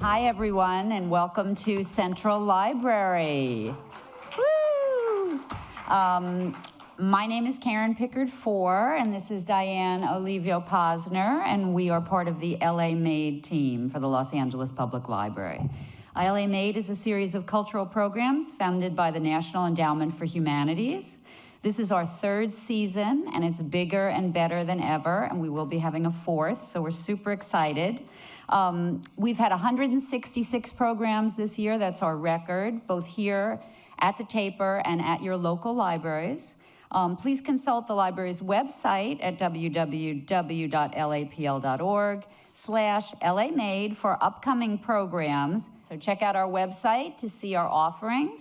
Hi, everyone, and welcome to Central Library. Woo! My name is Karen Pickard-Four, and this is Diane Olivio-Posner, and we are part of the LA MADE team for the Los Angeles Public Library. LA MADE is a series of cultural programs funded by the National Endowment for Humanities. This is our third season, and it's bigger and better than ever, and we will be having a fourth, so we're super excited. We've had 166 programs this year. That's our record, both here at the Taper and at your local libraries. Please consult the library's website at www.lapl.org/LAMade for upcoming programs. So check out our website to see our offerings.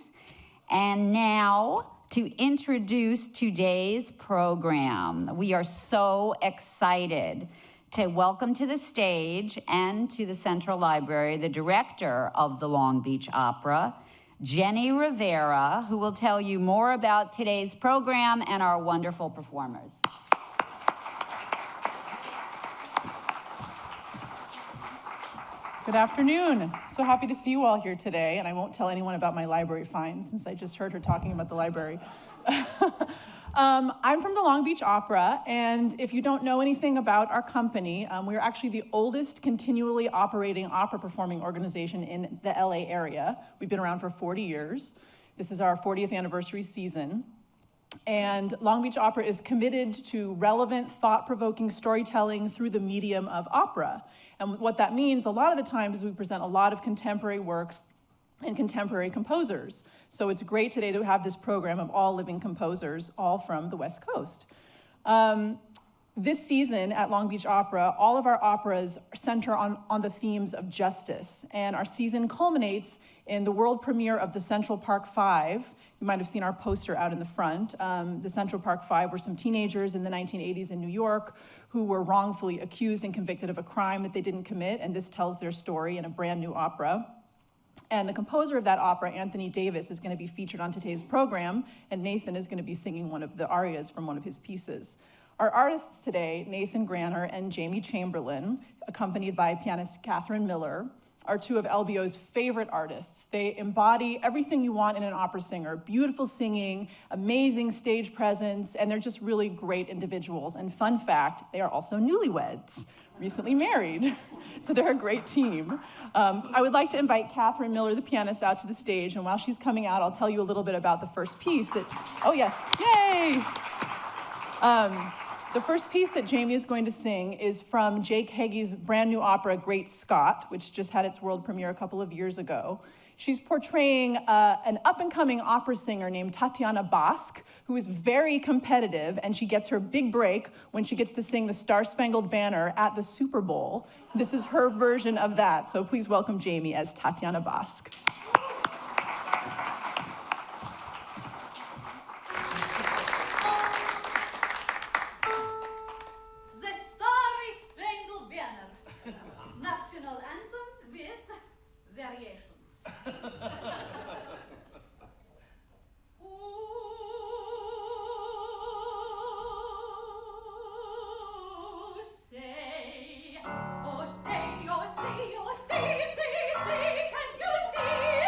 And now, to introduce today's program, we are so excited to welcome to the stage and to the Central Library the director of the Long Beach Opera, Jenni Rivera, who will tell you more about today's program and our wonderful performers. Good afternoon. So happy to see you all here today, and I won't tell anyone about my library find since I just heard her talking about the library. I'm from the Long Beach Opera, and if you don't know anything about our company, we're actually the oldest continually operating opera performing organization in the LA area. We've been around for 40 years. This is our 40th anniversary season. And Long Beach Opera is committed to relevant, thought-provoking storytelling through the medium of opera. And what that means a lot of the times is we present a lot of contemporary works and contemporary composers. So it's great today to have this program of all living composers, all from the West Coast. This season at Long Beach Opera, all of our operas center on the themes of justice. And our season culminates in the world premiere of the Central Park Five. You might have seen our poster out in the front. The Central Park Five were some teenagers in the 1980s in New York who were wrongfully accused and convicted of a crime that they didn't commit, and this tells their story in a brand new opera. And the composer of that opera, Anthony Davis, is going to be featured on today's program, and Nathan is going to be singing one of the arias from one of his pieces. Our artists today, Nathan Granner and Jamie Chamberlin, accompanied by pianist Catherine Miller, are two of LBO's favorite artists. They embody everything you want in an opera singer: beautiful singing, amazing stage presence, and they're just really great individuals. And fun fact, they are also newlyweds, recently married. So they're a great team. I would like to invite Catherine Miller, the pianist, out to the stage, and while she's coming out, I'll tell you a little bit about the first piece that, oh yes, yay! The first piece that Jamie is going to sing is from Jake Heggie's brand new opera, Great Scott, which just had its world premiere a couple of years ago. She's portraying an up-and-coming opera singer named Tatiana Basque, who is very competitive, and she gets her big break when she gets to sing the Star-Spangled Banner at the Super Bowl. This is her version of that, so please welcome Jamie as Tatiana Basque. Oh, say, can you see?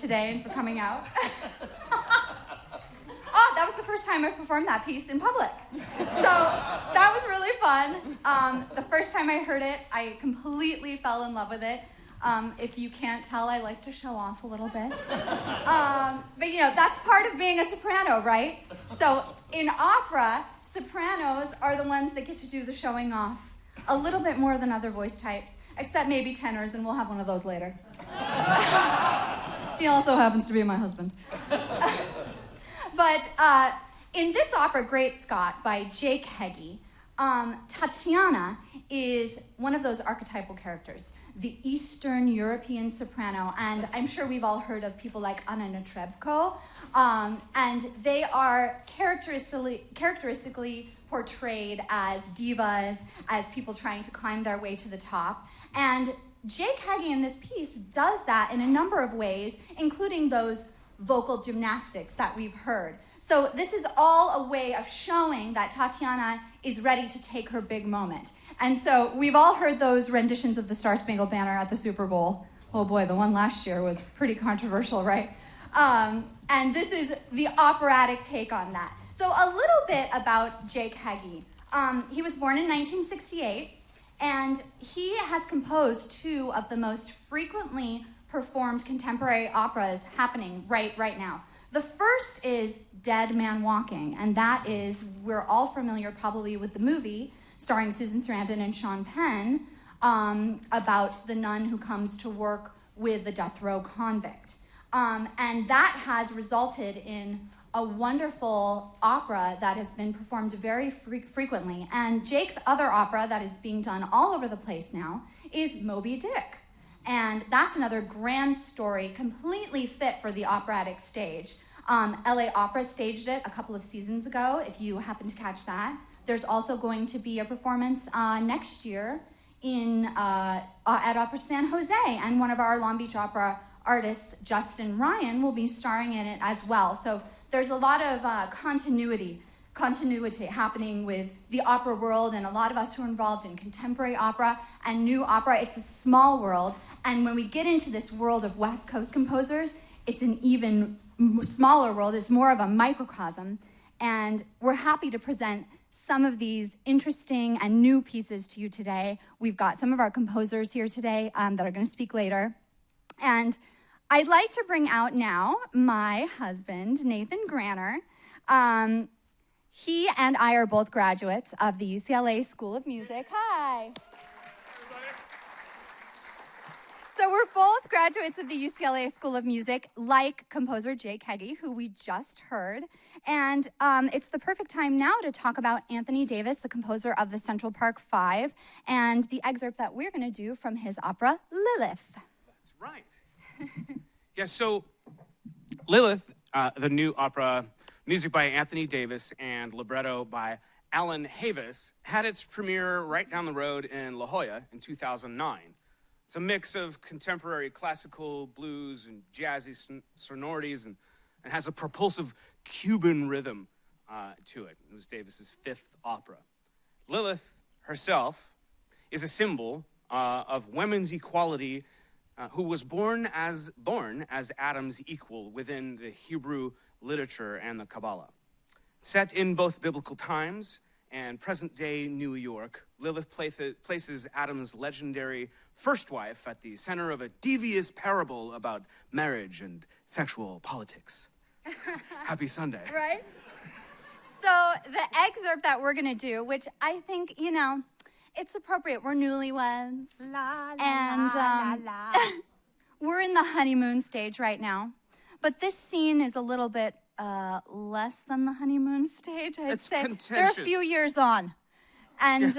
today and for coming out. Oh, that was the first time I performed that piece in public. So that was really fun. The first time I heard it, I completely fell in love with it. If you can't tell, I like to show off a little bit. But you know, that's part of being a soprano, right? So in opera, sopranos are the ones that get to do the showing off a little bit more than other voice types, except maybe tenors, and we'll have one of those later. He also happens to be my husband. But in this opera, Great Scott, by Jake Heggie, Tatiana is one of those archetypal characters, the Eastern European soprano, and I'm sure we've all heard of people like Anna Netrebko, and they are characteristically portrayed as divas, as people trying to climb their way to the top, and Jake Heggie in this piece does that in a number of ways, including those vocal gymnastics that we've heard. So this is all a way of showing that Tatiana is ready to take her big moment. And so we've all heard those renditions of the Star Spangled Banner at the Super Bowl. Oh boy, the one last year was pretty controversial, right? And this is the operatic take on that. So a little bit about Jake Heggie. He was born in 1968, and he has composed two of the most frequently performed contemporary operas happening right now. The first is Dead Man Walking, and that is, we're all familiar probably with the movie starring Susan Sarandon and Sean Penn about the nun who comes to work with the death row convict. And that has resulted in a wonderful opera that has been performed very frequently. And Jake's other opera that is being done all over the place now is Moby Dick. And that's another grand story, completely fit for the operatic stage. LA Opera staged it a couple of seasons ago, if you happen to catch that. There's also going to be a performance next year at Opera San Jose, and one of our Long Beach Opera artists, Justin Ryan, will be starring in it as well. So there's a lot of continuity happening with the opera world, and a lot of us who are involved in contemporary opera and new opera. It's a small world, and when we get into this world of West Coast composers, it's an even smaller world. It's more of a microcosm, and we're happy to present some of these interesting and new pieces to you today. We've got some of our composers here today that are going to speak later, and I'd like to bring out now my husband, Nathan Granner. He and I are both graduates of the UCLA School of Music. Hi. So we're both graduates of the UCLA School of Music, like composer Jake Heggie, who we just heard. And it's the perfect time now to talk about Anthony Davis, the composer of the Central Park Five, and the excerpt that we're going to do from his opera, Lilith. That's right. Yeah, so Lilith, the new opera, music by Anthony Davis and libretto by Alan Havis, had its premiere right down the road in La Jolla in 2009. It's a mix of contemporary classical, blues, and jazzy sonorities, and has a propulsive Cuban rhythm to it. It was Davis's fifth opera. Lilith herself is a symbol of women's equality, who was born as Adam's equal within the Hebrew literature and the Kabbalah. Set in both biblical times and present-day New York, Lilith places Adam's legendary first wife at the center of a devious parable about marriage and sexual politics. Happy Sunday. Right? So the excerpt that we're going to do, which I think, it's appropriate. We're newlyweds. La, la, and la, la. We're in the honeymoon stage right now. But this scene is a little bit less than the honeymoon stage, I'd say. Contentious. They're a few years on. And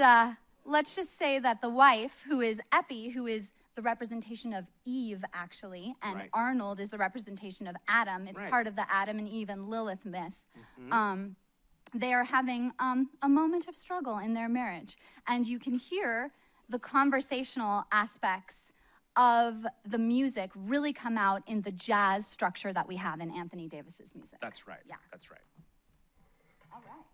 let's just say that the wife, who is Epi, who is the representation of Eve, actually, and right. Arnold is the representation of Adam. It's right. part of the Adam and Eve and Lilith myth. Mm-hmm. They are having a moment of struggle in their marriage. And you can hear the conversational aspects of the music really come out in the jazz structure that we have in Anthony Davis's music. That's right. Yeah. That's right. All right.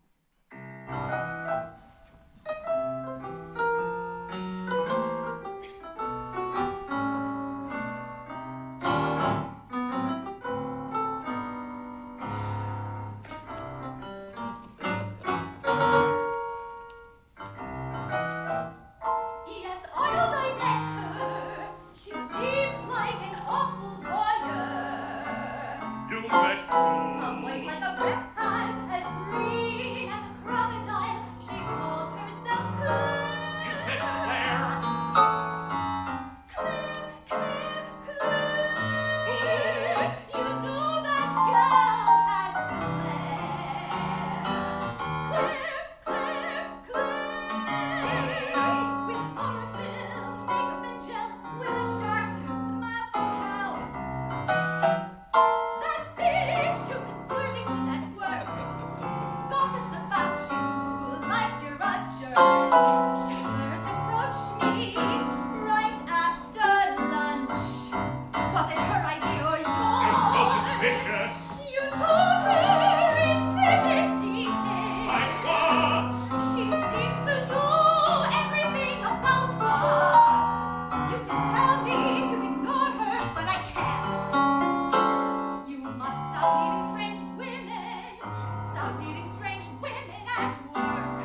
let go. A voice like a reptile, as green as a crocodile. She calls herself Claire. You said Claire. Claire, Claire, Claire. You know that girl has flair. Claire, Claire, Claire. With horror-filled makeup and gel, with a sharp smile from hell. That bitch you've been flirting with at work gossips about you like you're a jerk. She first approached me right after lunch. Was it her idea or yours? You're so suspicious. You told her intimate details. Like what? She seems to know everything about us. You can tell me to ignore her, but I can't. You must stop meeting strange women. Stop meeting strange women at work.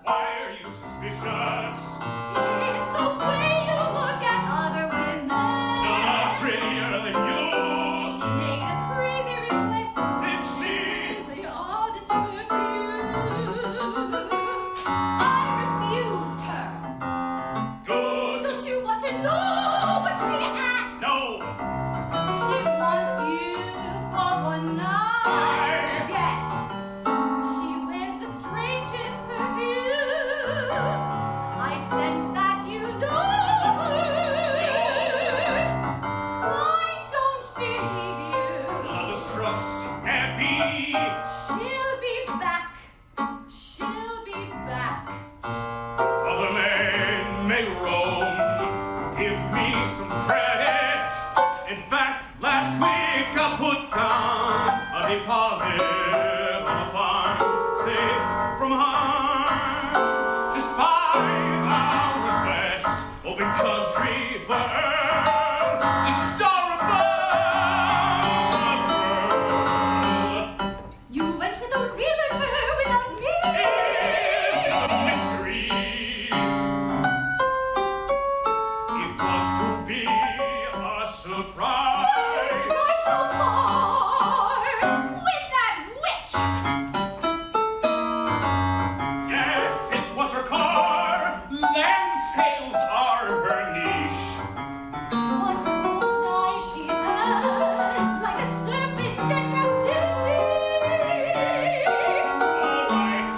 Why are you suspicious? It's the way you look at other women. None are prettier than you. She made a crazy request. Did she? They all disperse I refused her. Good. Don't you want to know what she asked? No. She wants you for one night. Yes. She wears the strangest perfume. I sense that you know her. I don't believe you. All this trust can't be. She'll be back. She'll be back. Other men may roam. Give me some credit. In fact, last week I put down a deposit on a farm, safe from harm. Just 5 hours west, open country firm. And star above. You went with a realtor without me. It's a mystery. It was to be a surprise. Right so far with that witch. Yes, it was her car. Land sales are her niche. What cold eye she has, like a serpent in captivity. All right,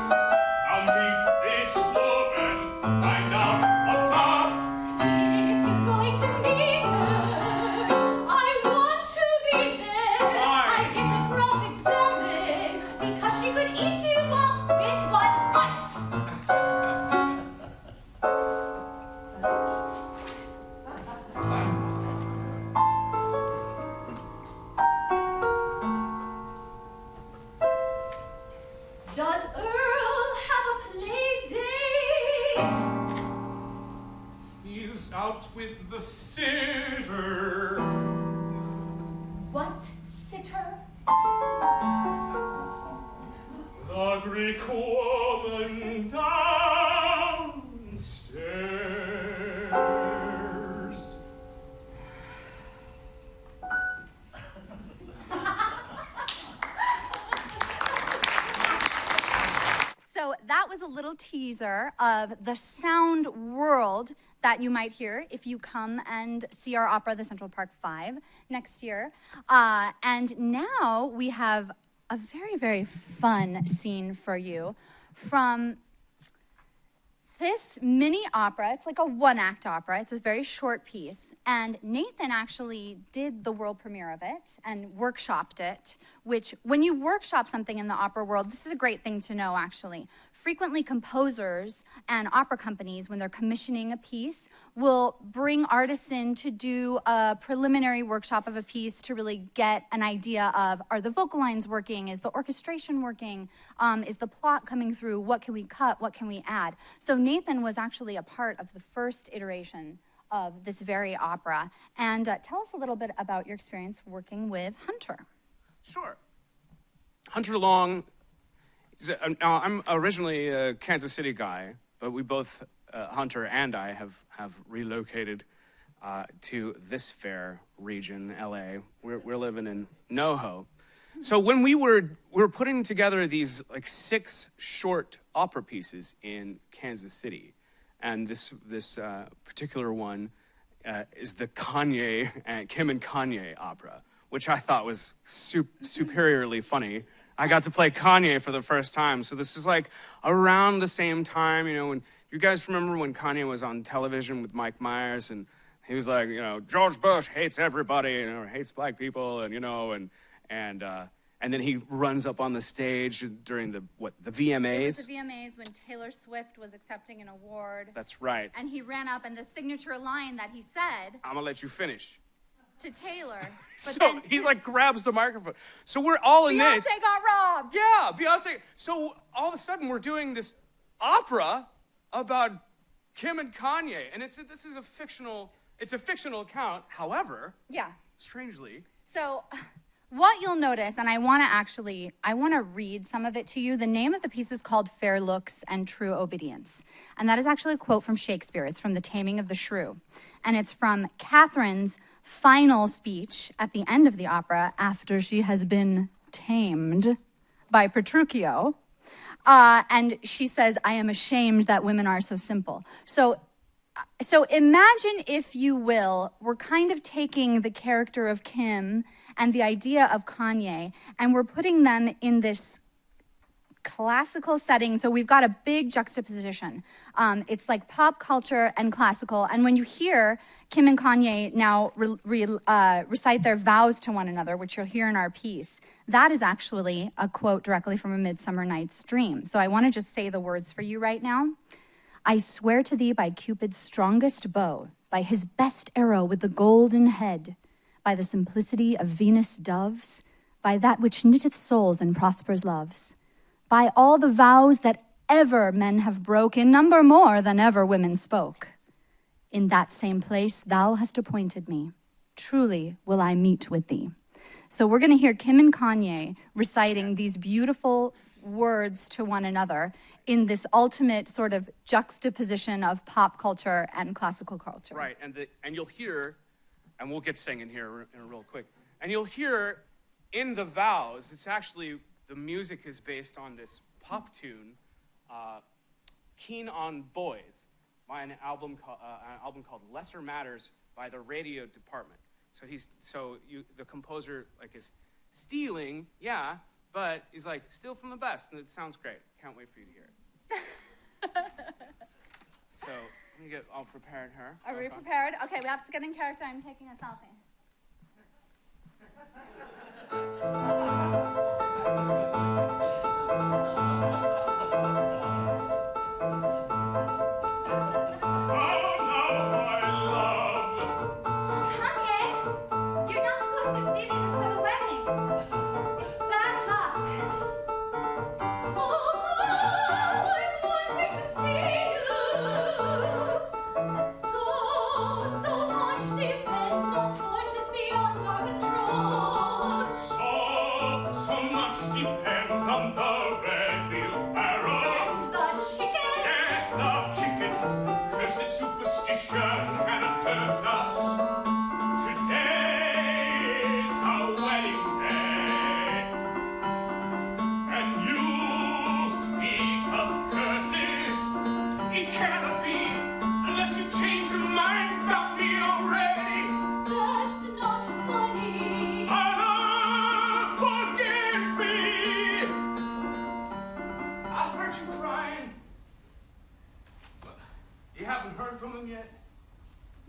I'll meet this woman. Find out what's up. If you're going to meet her, I want to be there. Why? I get to cross-examine because she could eat you up in one bite. Does Earl have a play date? He's out with the sitter. What sitter? The Greek woman downstairs. So that was a little teaser of the sound world that you might hear if you come and see our opera, the Central Park 5, next year. And now we have a very, very fun scene for you from this mini opera. It's like a one-act opera. It's a very short piece. And Nathan actually did the world premiere of it and workshopped it, which when you workshop something in the opera world, this is a great thing to know, actually. Frequently, composers and opera companies, when they're commissioning a piece, will bring artists in to do a preliminary workshop of a piece to really get an idea of, are the vocal lines working? Is the orchestration working? Is the plot coming through? What can we cut? What can we add? So Nathan was actually a part of the first iteration of this very opera. And tell us a little bit about your experience working with Hunter. Sure. Hunter Long, now I'm originally a Kansas City guy, but we both, Hunter and I, have relocated to this fair region, LA. We're living in NoHo. So when we were putting together these like 6 short opera pieces in Kansas City, and this particular one is the Kanye and Kim and Kanye opera, which I thought was superiorly funny. I got to play Kanye for the first time, so this is like around the same time, when you guys remember when Kanye was on television with Mike Myers, and he was like, George Bush hates everybody, hates black people, and and then he runs up on the stage during the VMAs. It was the VMAs when Taylor Swift was accepting an award. That's right. And he ran up, and the signature line that he said, I'm gonna let you finish. To Taylor. But So then he like grabs the microphone. So we're all in this. Beyonce got robbed. Yeah, Beyonce. So all of a sudden we're doing this opera about Kim and Kanye, and this is a fictional account. However, Yeah. strangely, So what you'll notice, and I want to read some of it to you. The name of the piece is called Fair Looks and True Obedience. And that is actually a quote from Shakespeare. It's from The Taming of the Shrew. And it's from Catherine's final speech at the end of the opera after she has been tamed by Petruchio. And she says, I am ashamed that women are so simple. So imagine, if you will, we're kind of taking the character of Kim and the idea of Kanye, and we're putting them in this classical setting. So we've got a big juxtaposition. It's like pop culture and classical. And when you hear Kim and Kanye now recite their vows to one another, which you'll hear in our piece, that is actually a quote directly from A Midsummer Night's Dream. So I want to just say the words for you right now. I swear to thee by Cupid's strongest bow, by his best arrow with the golden head, by the simplicity of Venus' doves, by that which knitteth souls and prospers loves, by all the vows that ever men have broke, in number more than ever women spoke. In that same place thou hast appointed me. Truly will I meet with thee. So we're going to hear Kim and Kanye reciting these beautiful words to one another in this ultimate sort of juxtaposition of pop culture and classical culture. right? And you'll hear, and we'll get singing here in a real quick. And you'll hear in the vows, it's actually the music is based on this pop tune, "Keen on Boys," by an album called "Lesser Matters" by the Radio Department. So the composer is stealing, yeah, but he's like, steal from the best, and it sounds great. Can't wait for you to hear it. So let me get all prepared here. Are we prepared? Okay, we have to get in character. I'm taking a selfie.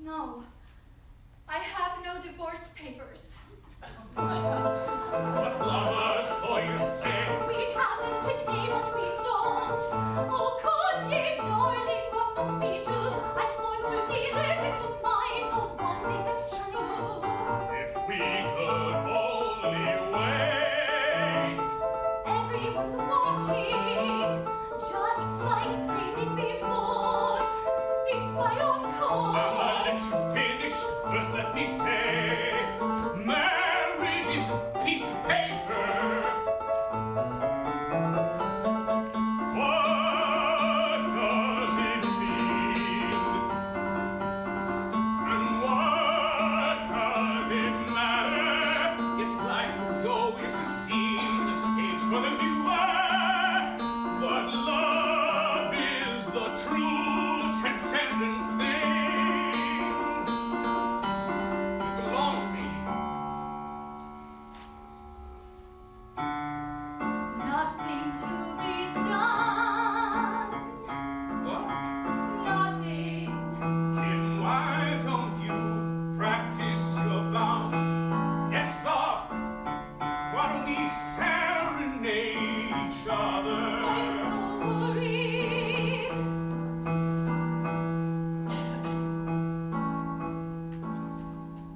No, I have no divorce papers. But lovers for your sake. We have them today, but we don't. Oh, Kanye, darling, what must we do? I'm forced to delegitimize the one thing that's true. If we could only wait. Everyone's watching, just like they did before. It's my own call. I'll let you finish. First let me say, marriage is a piece of paper. What does it mean? And why life is always a scene, a stage for the viewer. But love is the true transcendent thing. You belong to me. Nothing to be done. What? Nothing. Kim, why don't you practice your vows? Yes, stop. Why don't we serenade each other? I'm so worried.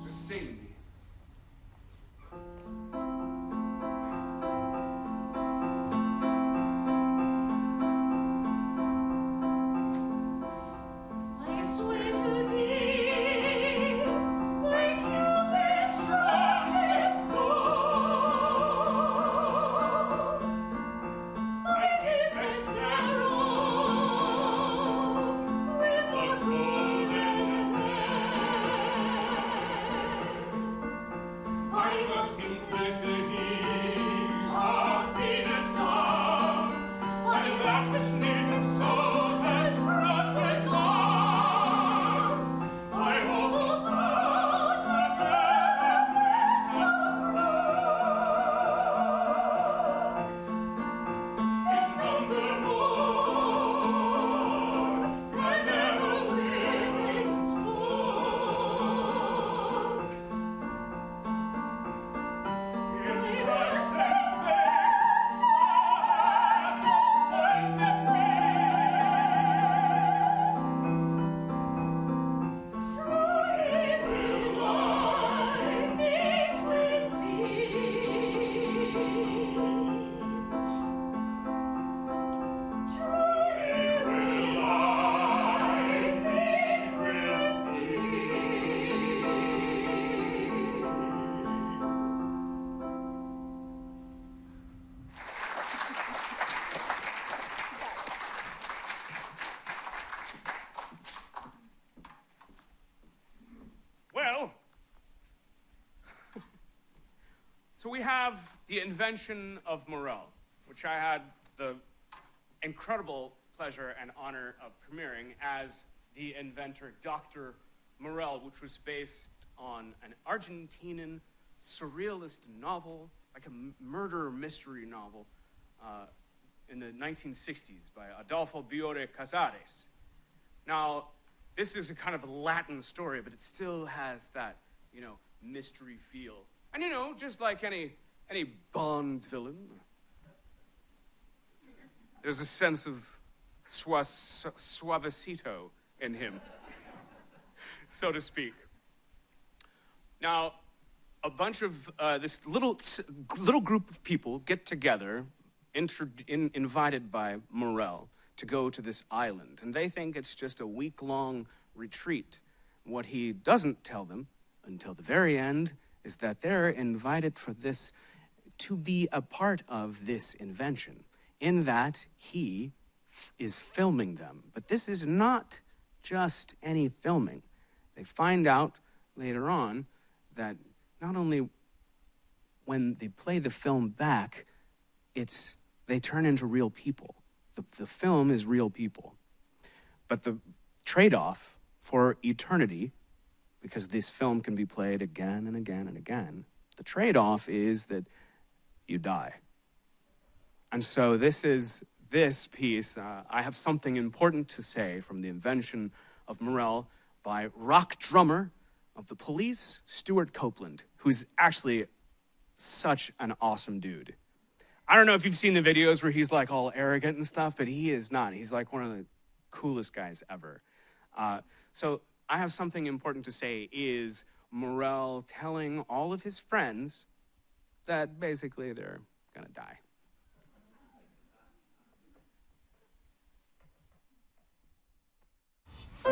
Just sing me. I swear to thee, like Cupid's strongest bow, like his best arrow, with the golden hair, by the simplicity of Venus' stars, by that which naked souls and prosperous loves, by all the vows that ever meant the in number more than ever women spoke. In the Well, so we have the Invention of Morel, which I had the incredible pleasure and honor of premiering as the inventor, Dr. Morel, which was based on an Argentinian surrealist novel, like a murder mystery novel, in the 1960s by Adolfo Bioy Casares. Now, this is a kind of a Latin story, but it still has that, mystery feel. And just like any Bond villain, there's a sense of suavecito in him, so to speak. Now, a bunch of this little group of people get together, invited by Morel, to go to this island, and they think it's just a week-long retreat. What he doesn't tell them until the very end is that they're invited for this, to be a part of this invention, in that he is filming them. But this is not just any filming. They find out later on that not only when they play the film back, they turn into real people. The film is real people. But the trade-off for eternity, because this film can be played again and again and again, the trade-off is that you die. And so this piece, I have something important to say from the Invention of Morel by rock drummer of the Police, Stewart Copeland, who's actually such an awesome dude. I don't know if you've seen the videos where he's like all arrogant and stuff, but he is not. He's like one of the coolest guys ever. So I have something important to say is Morel telling all of his friends that basically they're gonna die. I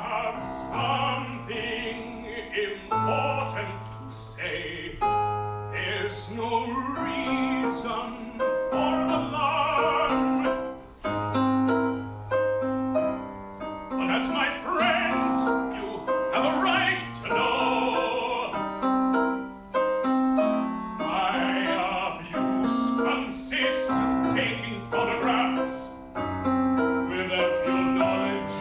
have something important to say. There's no reason for alarm. But as my friends, you have a right to know. My abuse consists of taking photographs without your knowledge.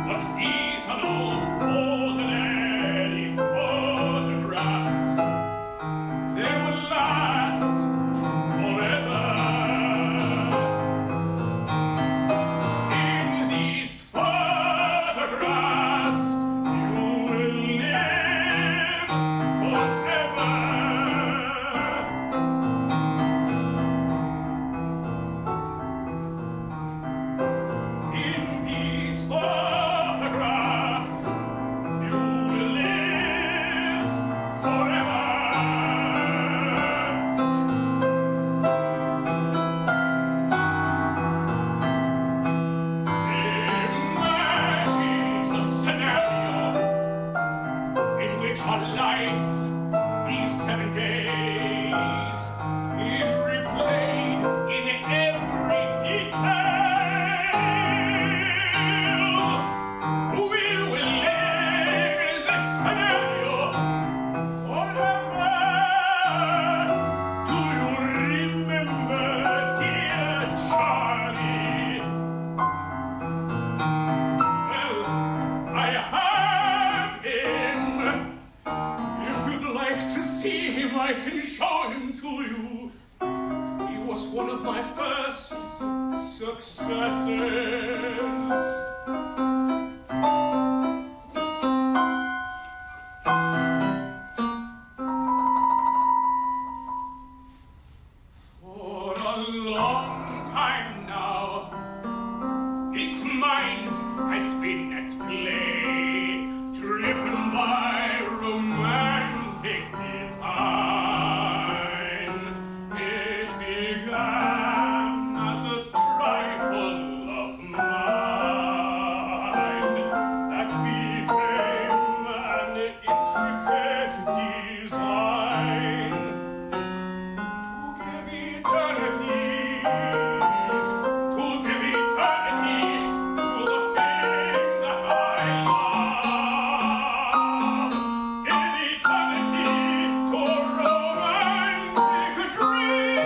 But these are no ordinary photographs. They will last forever. In these photographs, you will live forever. In these photographs, you will live forever. Imagine a scenario in which our life, these 7 days, is replayed in every detail. We will live in this scenario forever. Do you remember, dear Charlie? Well, I have him. If you'd like to see him, I can show him to you. He was one of my first successes. For a long time now, this mind has been at play, driven by romantic design. It began as a trifle of mine that became an intricate design to give eternity to the thing that I love. Give eternity to a romantic dream.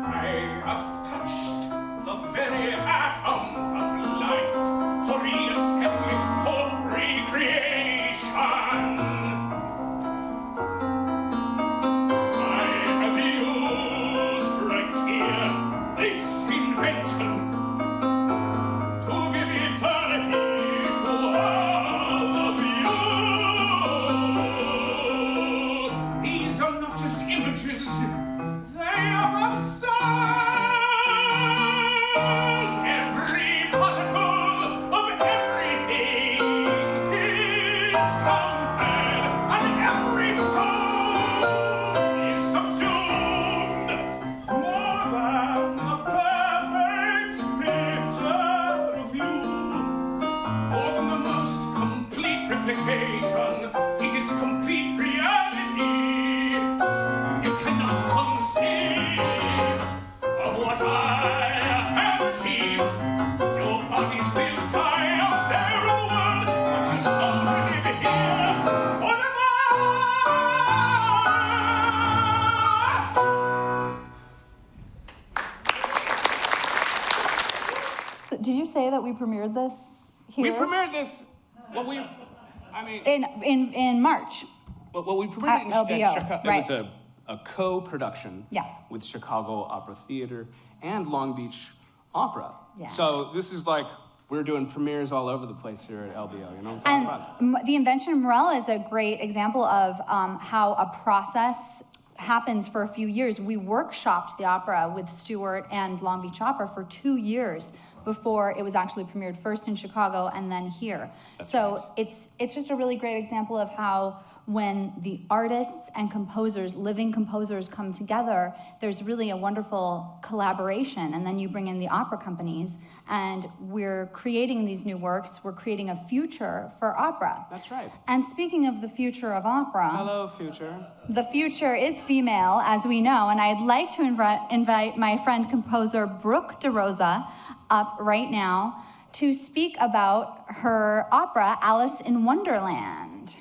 I have touched the very atoms of life for reassembly, for recreation. I have used right here this invention to give eternity to all of you. These are not just images, they are of souls. Every particle of everything is counted, and every soul is subsumed. More than a perfect picture of you, more than the most complete replication, it is complete reality. You cannot conceive of what I have achieved. Your bodies will die out there in the world, but your souls will live here forever. Did you say that we premiered this We here? premiered this. Well, in March. well, we premiered it in LBO, Chicago. right. It was a co-production Yeah. with Chicago Opera Theater and Long Beach Opera. Yeah. So this is like we're doing premieres all over the place here at LBO. You know what I'm talking And about? the Invention of Morel is a great example of how a process happens for a few years. We workshopped the opera with Stewart and Long Beach Opera for 2 years. before it was actually premiered first in Chicago and then here. That's so right. it's just a really great example of how when the artists and composers, living composers, come together, there's really a wonderful collaboration. And then you bring in the opera companies, and we're creating these new works. We're creating a future for opera. That's right. And speaking of the future of opera, Hello, future. the future is female, as we know, and I'd like to invite my friend composer Brooke DeRosa up right now to speak about her opera, Alice in Wonderland.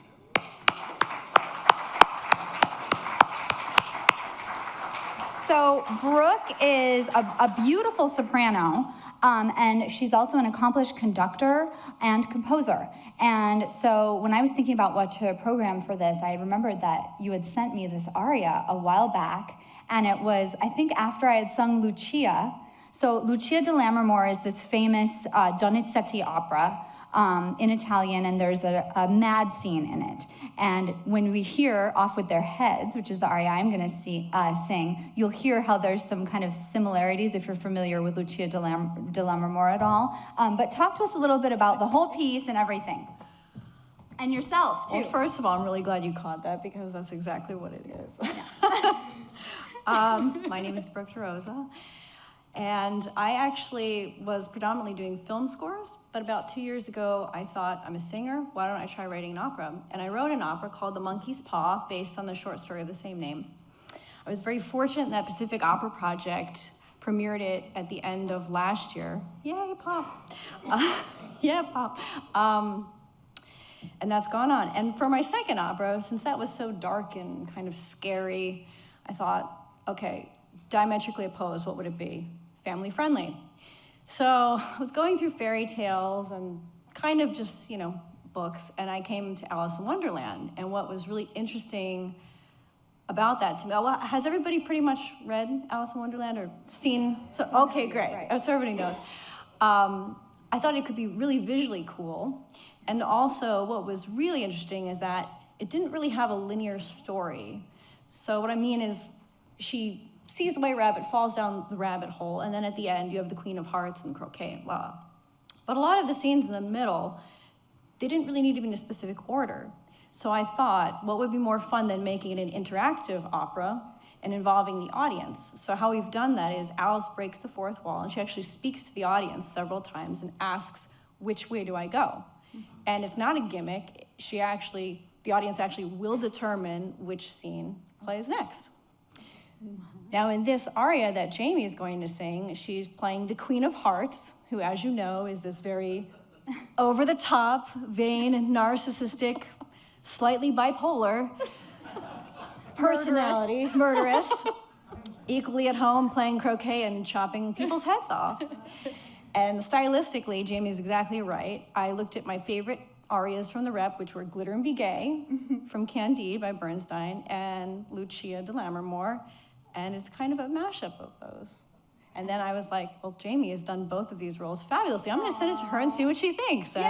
So Brooke is a beautiful soprano, and she's also an accomplished conductor and composer. And so when I was thinking about what to program for this, I remembered that you had sent me this aria a while back, and it was, I think, after I had sung Lucia. So Lucia Di Lammermoor is this famous Donizetti opera in Italian, and there's a mad scene in it. And when we hear Off With Their Heads, which is the aria I'm going to sing, you'll hear how there's some kind of similarities if you're familiar with Lucia Di Lammermoor at all. But talk to us a little bit about the whole piece and everything. And yourself, too. Well, first of all, I'm really glad you caught that because that's exactly what it is. My name is Brooke DeRosa, and I actually was predominantly doing film scores, but about 2 years ago, I thought, I'm a singer, why don't I try writing an opera? And I wrote an opera called The Monkey's Paw, based on the short story of the same name. I was very fortunate that Pacific Opera Project premiered it at the end of last year. Yay, Pop. Yeah, Pop. And that's gone on. And for my second opera, since that was so dark and kind of scary, I thought, okay, diametrically opposed, what would it be? Family friendly. So I was going through fairy tales and kind of just, books, and I came to Alice in Wonderland. And what was really interesting about that to me, well, has everybody pretty much read Alice in Wonderland or seen? So, okay, great. Right. Oh, so everybody knows. I thought it could be really visually cool. And also what was really interesting is that it didn't really have a linear story. So what I mean is she sees the white rabbit, falls down the rabbit hole, and then at the end you have the Queen of Hearts and croquet and blah, blah. But a lot of the scenes in the middle, they didn't really need to be in a specific order. So I thought, what would be more fun than making it an interactive opera and involving the audience? So how we've done that is Alice breaks the fourth wall, and she actually speaks to the audience several times and asks, which way do I go? And it's not a gimmick. The audience actually will determine which scene plays next. Now in this aria that Jamie is going to sing, she's playing the Queen of Hearts, who, as you know, is this very over-the-top, vain, narcissistic, slightly bipolar personality, murderous, equally at home playing croquet and chopping people's heads off. And stylistically, Jamie's exactly right. I looked at my favorite arias from the rep, which were Glitter and Be Gay from Candide by Bernstein and Lucia Di Lammermoor, and it's kind of a mashup of those. And then I was like, well, Jamie has done both of these roles fabulously. I'm going to send it to her and see what she thinks. Yay!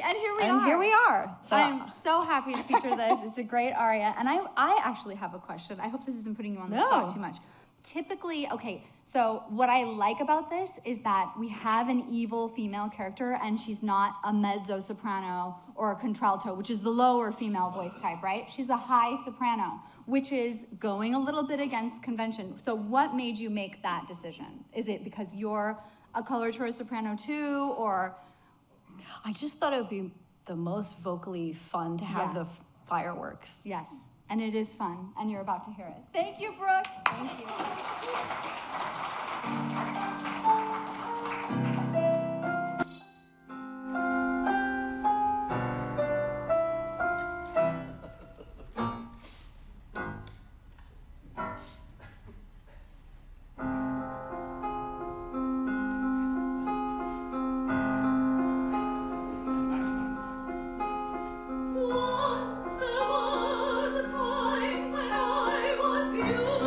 And here we are. And here we are. So I'm so happy to feature this. It's a great aria. And I actually have a question. I hope this isn't putting you on the spot too much. Typically, okay, so what I like about this is that we have an evil female character, and she's not a mezzo-soprano or a contralto, which is the lower female voice type, right? She's a high soprano, which is going a little bit against convention. So what made you make that decision? Is it because you're a coloratura soprano too, or? I just thought it would be the most vocally fun to have the fireworks. Yes, and it is fun, and you're about to hear it. Thank you, Brooke. Thank you. Once there was a time when I was beautiful.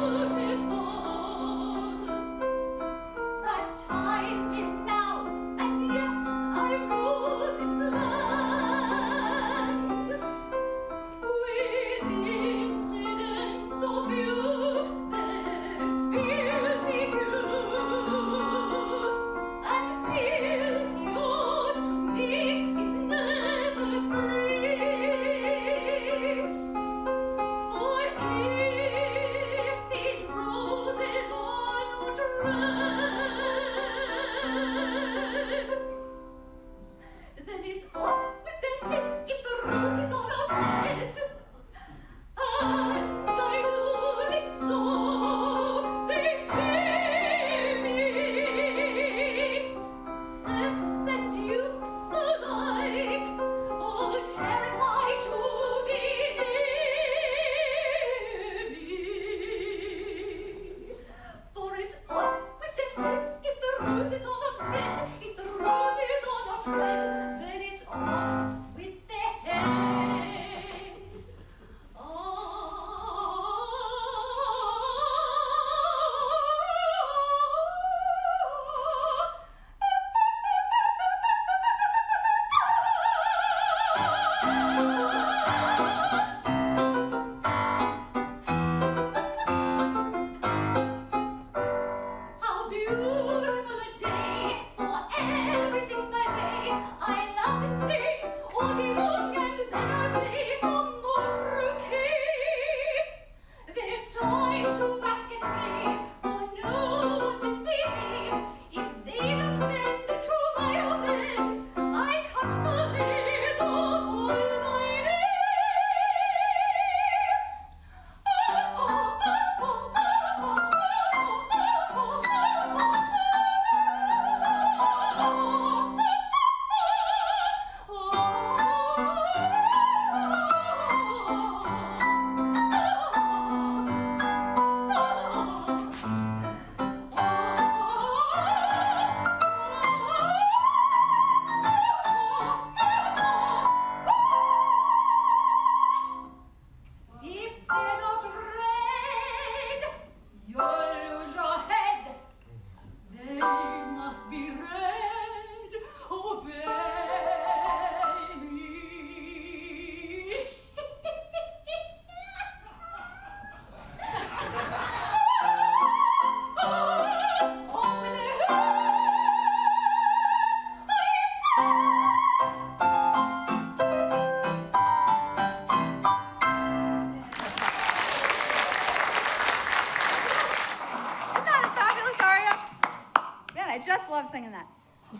love singing that.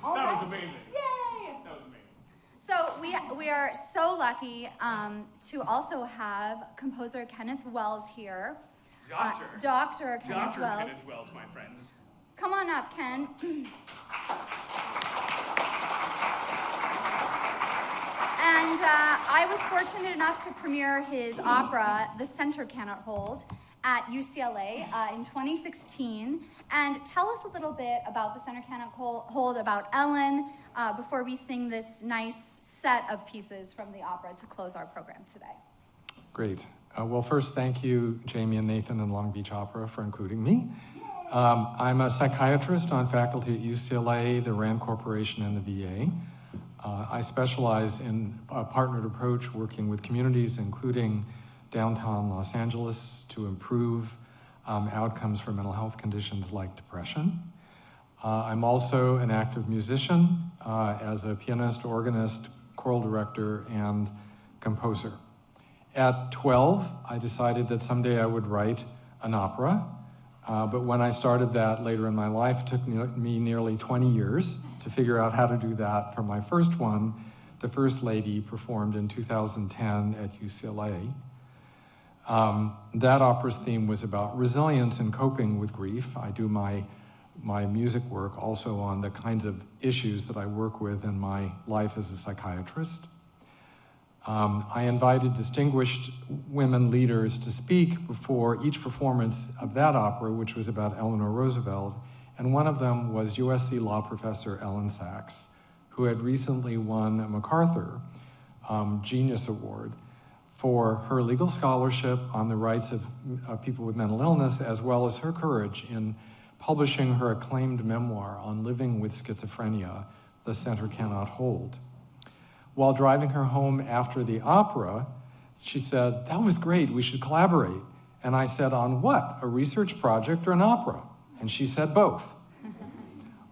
All That right. was amazing. Yay! That was amazing. So we are so lucky to also have composer Kenneth Wells here. Dr. Kenneth Wells. Kenneth Wells, my friends. Come on up, Ken. And I was fortunate enough to premiere his opera, The Center Cannot Hold, at UCLA in 2016. And tell us a little bit about The Center Cannot Hold, about Ellen, before we sing this nice set of pieces from the opera to close our program today. Great. Well, first, thank you, Jamie and Nathan and Long Beach Opera, for including me. I'm a psychiatrist on faculty at UCLA, the RAND Corporation, and the VA. I specialize in a partnered approach working with communities, including downtown Los Angeles, to improve outcomes for mental health conditions like depression. I'm also an active musician as a pianist, organist, choral director, and composer. At 12, I decided that someday I would write an opera, but when I started that later in my life, it took me nearly 20 years to figure out how to do that. For my first one, The First Lady, performed in 2010 at UCLA. That opera's theme was about resilience and coping with grief. I do my music work also on the kinds of issues that I work with in my life as a psychiatrist. I invited distinguished women leaders to speak before each performance of that opera, which was about Eleanor Roosevelt, and one of them was USC law professor Ellen Sachs, who had recently won a MacArthur Genius Award for her legal scholarship on the rights of people with mental illness, as well as her courage in publishing her acclaimed memoir on living with schizophrenia, The Center Cannot Hold. While driving her home after the opera, she said, "That was great, we should collaborate." And I said, "On what, a research project or an opera?" And she said, "Both."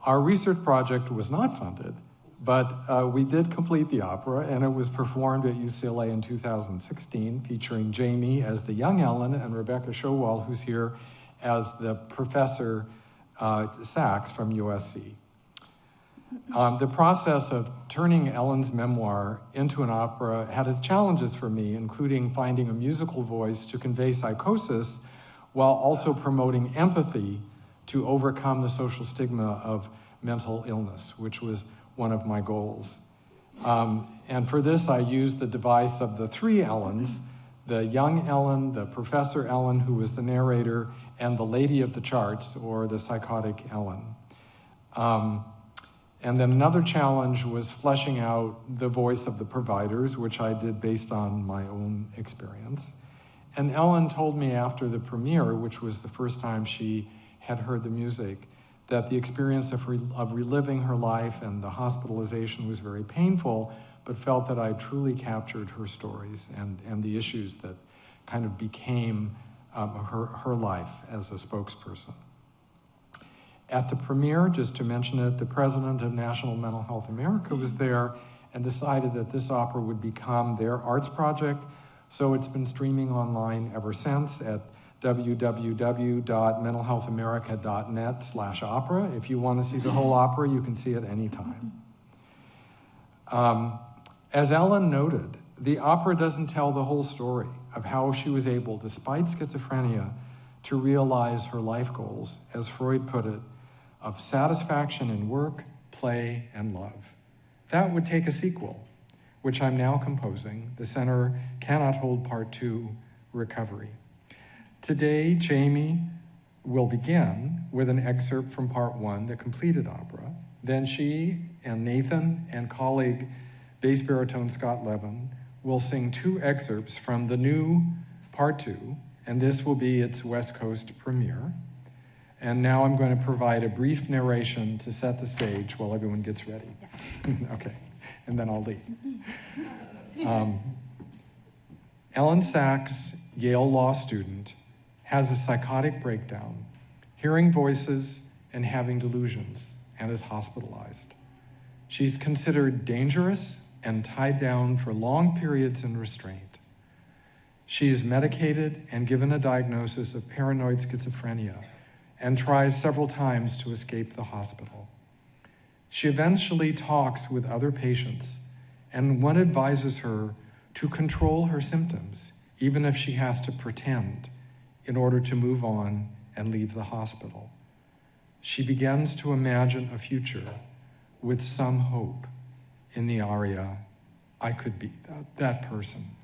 Our research project was not funded, but we did complete the opera, and it was performed at UCLA in 2016, featuring Jamie as the young Ellen and Rebecca Showall, who's here, as the Professor Sachs from USC. The process of turning Ellen's memoir into an opera had its challenges for me, including finding a musical voice to convey psychosis while also promoting empathy to overcome the social stigma of mental illness, which was one of my goals. And for this, I used the device of the three Ellens: the young Ellen, the Professor Ellen, who was the narrator, and the lady of the charts, or the psychotic Ellen. And then another challenge was fleshing out the voice of the providers, which I did based on my own experience. And Ellen told me after the premiere, which was the first time she had heard the music, that the experience of reliving her life and the hospitalization was very painful, but felt that I truly captured her stories and the issues that kind of became her life as a spokesperson. At the premiere, just to mention it, the president of National Mental Health America was there and decided that this opera would become their arts project. So it's been streaming online ever since at www.mentalhealthamerica.net/opera. If you want to see the whole opera, you can see it anytime. As Ellen noted, the opera doesn't tell the whole story of how she was able, despite schizophrenia, to realize her life goals, as Freud put it, of satisfaction in work, play, and love. That would take a sequel, which I'm now composing. The Center Cannot Hold Part 2, Recovery. Today, Jamie will begin with an excerpt from Part 1, the completed opera. Then she and Nathan and colleague bass baritone Scott Levin will sing 2 excerpts from the new Part 2, and this will be its West Coast premiere. And now I'm going to provide a brief narration to set the stage while everyone gets ready. Yeah. Okay, and then I'll leave. Ellen Sachs, Yale law student, has a psychotic breakdown, hearing voices and having delusions, and is hospitalized. She's considered dangerous and tied down for long periods in restraint. She is medicated and given a diagnosis of paranoid schizophrenia and tries several times to escape the hospital. She eventually talks with other patients, and one advises her to control her symptoms, even if she has to pretend, in order to move on and leave the hospital. She begins to imagine a future with some hope in the aria, "I could be that person."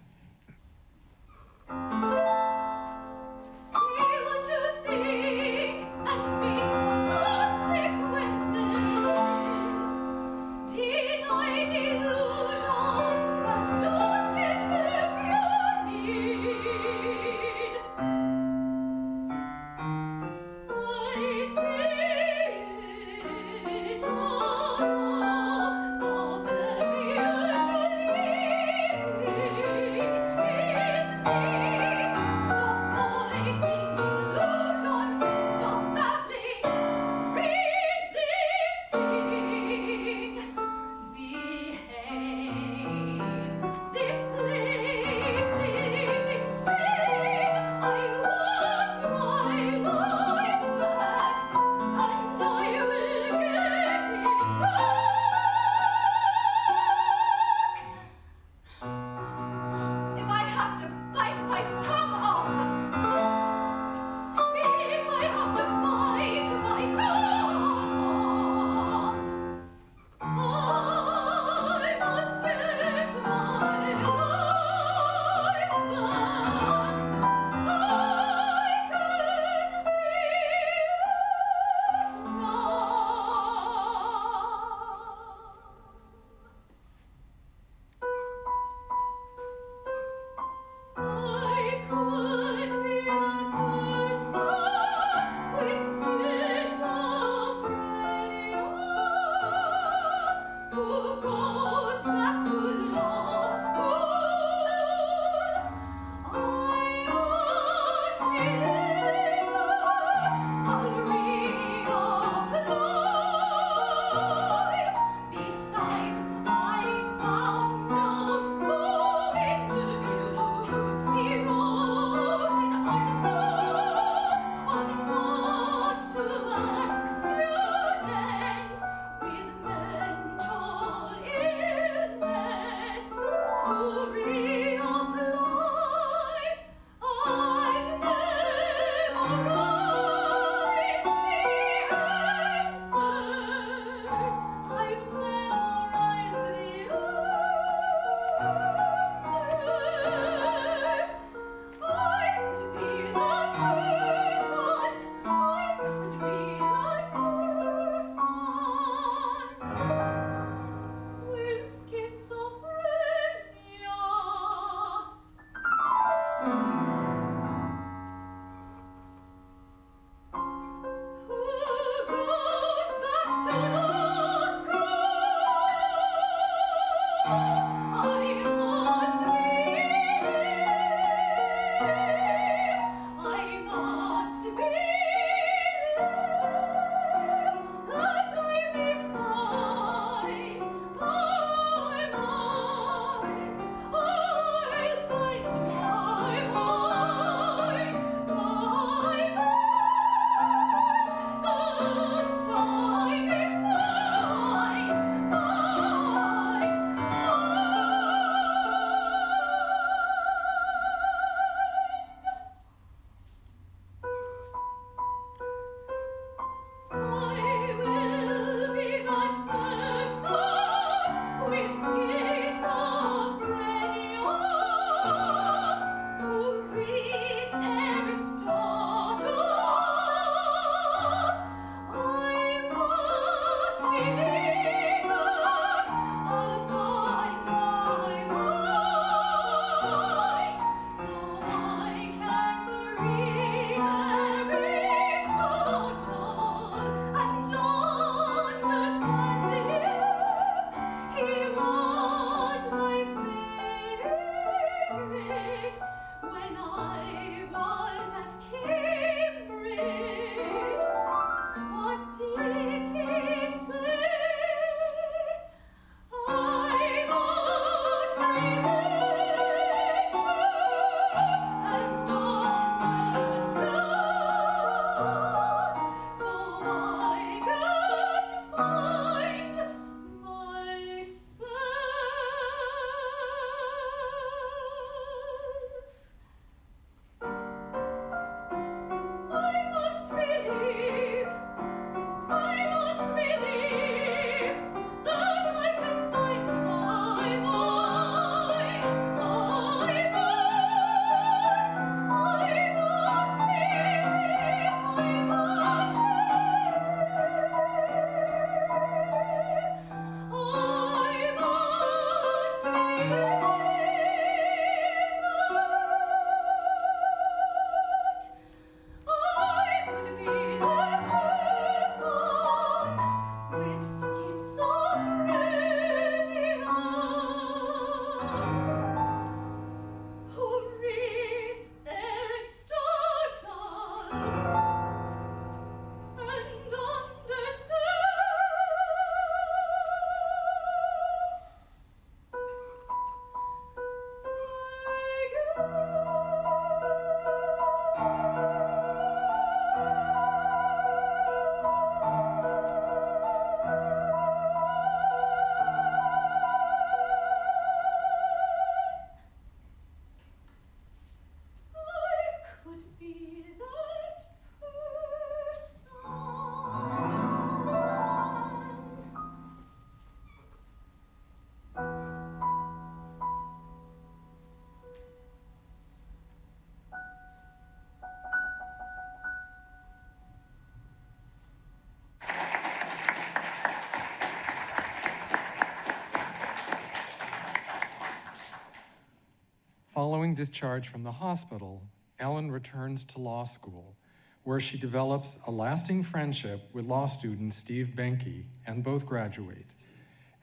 Following discharge from the hospital, Ellen returns to law school, where she develops a lasting friendship with law student Steve Benke, and both graduate.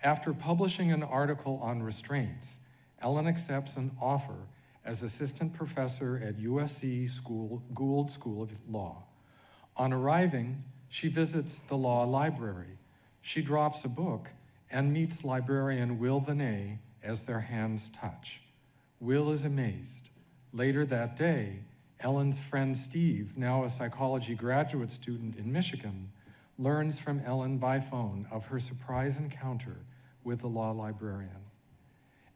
After publishing an article on restraints, Ellen accepts an offer as assistant professor at USC Gould School of Law. On arriving, she visits the law library. She drops a book and meets librarian Will Vinay as their hands touch. Will is amazed. Later that day, Ellen's friend Steve, now a psychology graduate student in Michigan, learns from Ellen by phone of her surprise encounter with the law librarian.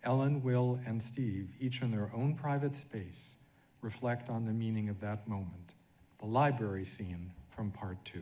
Ellen, Will, and Steve, each in their own private space, reflect on the meaning of that moment. The library scene from part 2.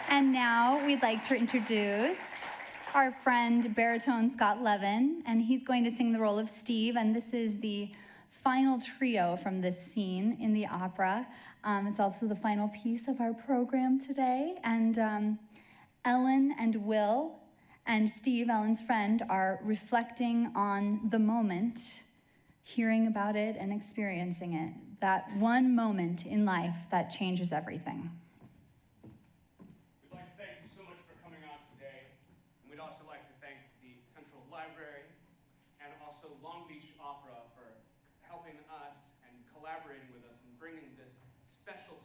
And now we'd like to introduce our friend baritone Scott Levin, and he's going to sing the role of Steve, and this is the final trio from this scene in the opera. It's also the final piece of our program today, and Ellen and Will and Steve, Ellen's friend, are reflecting on the moment, hearing about it and experiencing it, that one moment in life that changes everything. We'd like to thank you so much for coming on today, and we'd also like to thank the Central Library and also Long Beach Opera for helping us and collaborating with us and bringing this special